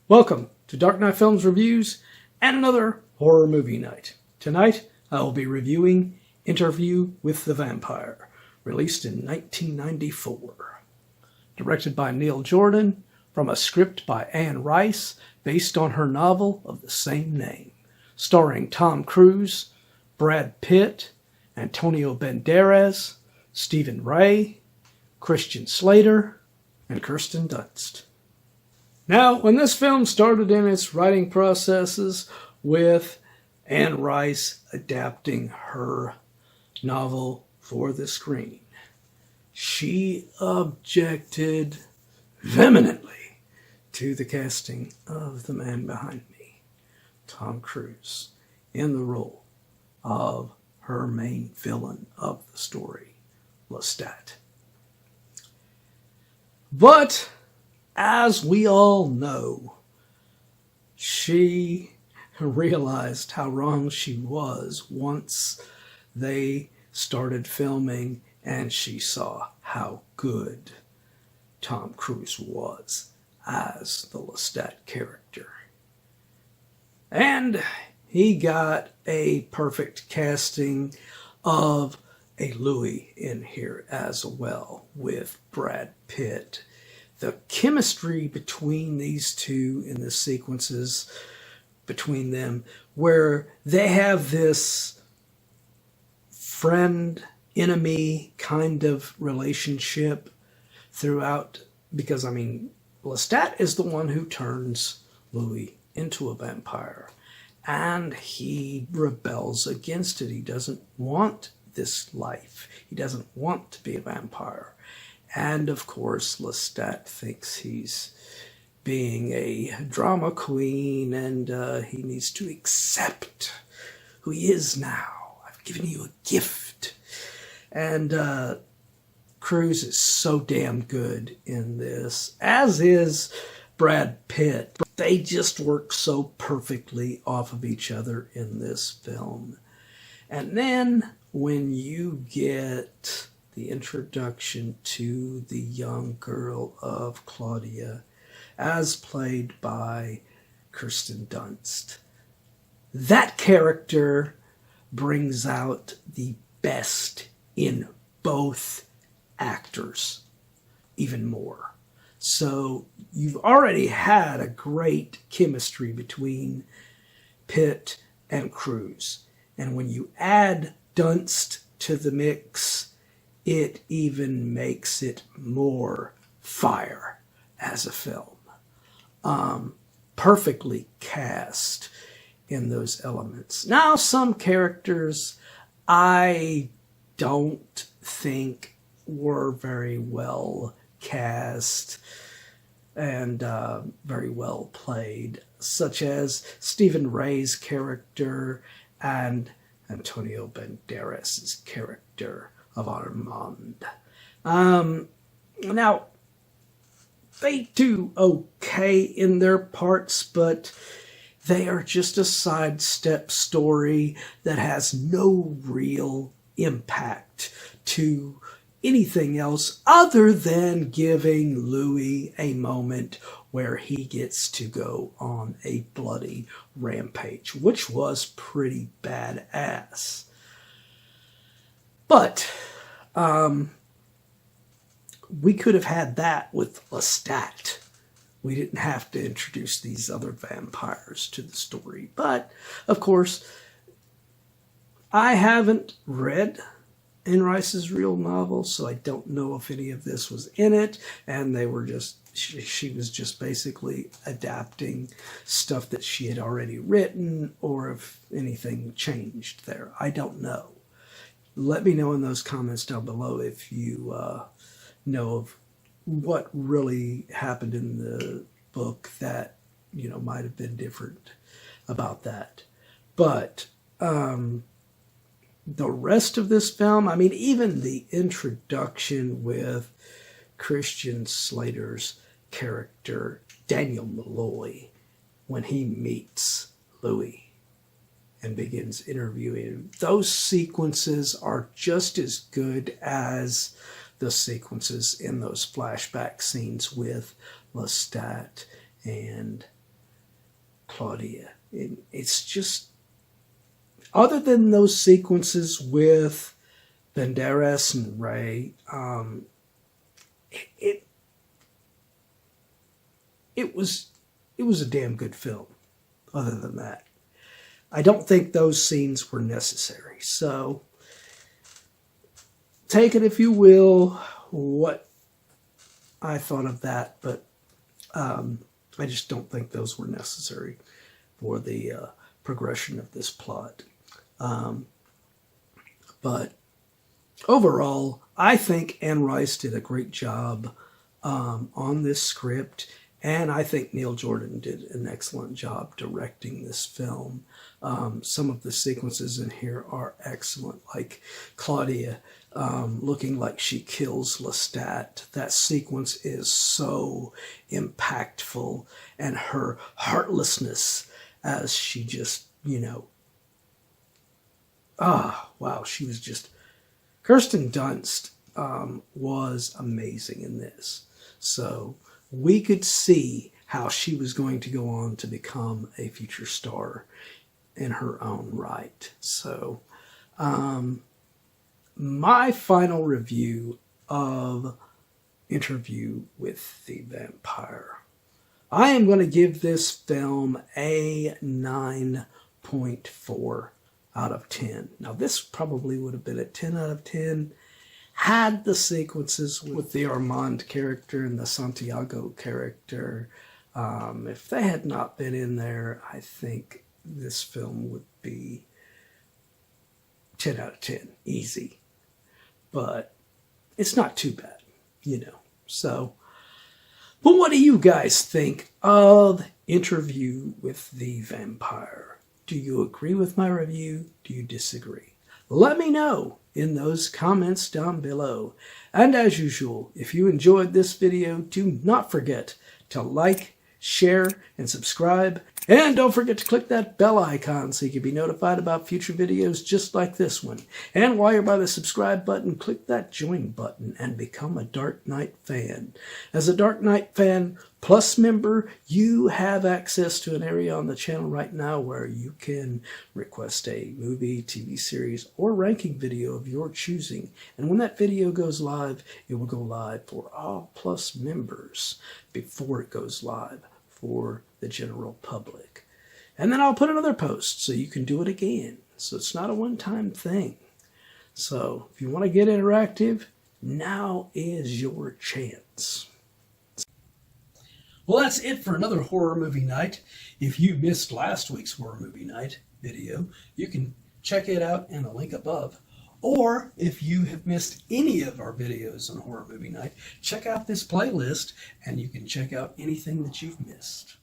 Welcome to Dark Knight Films Reviews and another horror movie night. Tonight, I will be reviewing Interview with the Vampire, released in 1994. Directed by Neil Jordan, from a script by Anne Rice, based on her novel of the same name. Starring Tom Cruise, Brad Pitt, Antonio Banderas, Stephen Rea, Christian Slater, and Kirsten Dunst. Now, when this film started in its writing processes with Anne Rice adapting her novel for the screen, she objected vehemently to the casting of the man behind me, Tom Cruise, in the role of her main villain of the story, Lestat. But as we all know, she realized how wrong she was once they started filming and she saw how good Tom Cruise was as the Lestat character. And he got a perfect casting of a Louis in here as well with Brad Pitt. The chemistry between these two in the sequences between them, where they have this friend-enemy kind of relationship throughout, because, Lestat is the one who turns Louis into a vampire, and he rebels against it. He doesn't want this life. He doesn't want to be a vampire. And, of course, Lestat thinks he's being a drama queen and he needs to accept who he is now. I've given you a gift. And Cruise is so damn good in this, as is Brad Pitt. They just work so perfectly off of each other in this film. And then when you get the introduction to the young girl of Claudia, as played by Kirsten Dunst, that character brings out the best in both actors even more. So you've already had a great chemistry between Pitt and Cruise. And when you add Dunst to the mix, it even makes it more fire as a film. Perfectly cast in those elements. Now, some characters I don't think were very well cast and very well played, such as Stephen Rea's character and Antonio Banderas' character of Armand. Now, they do okay in their parts, but they are just a sidestep story that has no real impact to anything else other than giving Louis a moment where he gets to go on a bloody rampage, which was pretty badass. But we could have had that with Lestat. We didn't have to introduce these other vampires to the story. But, of course, I haven't read Anne Rice's real novel, so I don't know if any of this was in it, and they were just, she was just basically adapting stuff that she had already written, or if anything changed there. I don't know. Let me know in those comments down below if you know of what really happened in the book that, might have been different about that. But the rest of this film, even the introduction with Christian Slater's character, Daniel Malloy, when he meets Louis and begins interviewing him, those sequences are just as good as the sequences in those flashback scenes with Lestat and Claudia. It's just, other than those sequences with Banderas and Ray, it was a damn good film. Other than that, I don't think those scenes were necessary. So take it if you will, what I thought of that, but I just don't think those were necessary for the progression of this plot. But overall, I think Anne Rice did a great job on this script, and I think Neil Jordan did an excellent job directing this film. Some of the sequences in here are excellent, like Claudia looking like she kills Lestat. That sequence is so impactful, and her heartlessness as she just, wow, she was just, Kirsten Dunst was amazing in this. So we could see how she was going to go on to become a future star in her own right. So my final review of Interview with the Vampire. I am going to give this film a 9.4 out of 10. Now, this probably would have been a 10 out of 10 had the sequences with the Armand character and the Santiago character, if they had not been in there, I think this film would be 10 out of 10, easy. But it's not too bad, So, but what do you guys think of Interview with the Vampire? Do you agree with my review? Do you disagree? Let me know in those comments down below. And as usual, if you enjoyed this video, do not forget to like, share, and subscribe. And don't forget to click that bell icon so you can be notified about future videos just like this one. And while you're by the subscribe button, click that join button and become a Dark Knight fan. As a Dark Knight fan Plus member, you have access to an area on the channel right now where you can request a movie, TV series, or ranking video of your choosing. And when that video goes live, it will go live for all Plus members before it goes live for the general public. And then I'll put another post so you can do it again. So it's not a one-time thing. So if you want to get interactive, now is your chance. Well, that's it for another horror movie night. If you missed last week's horror movie night video, you can check it out in the link above. Or if you have missed any of our videos on horror movie night, check out this playlist and you can check out anything that you've missed.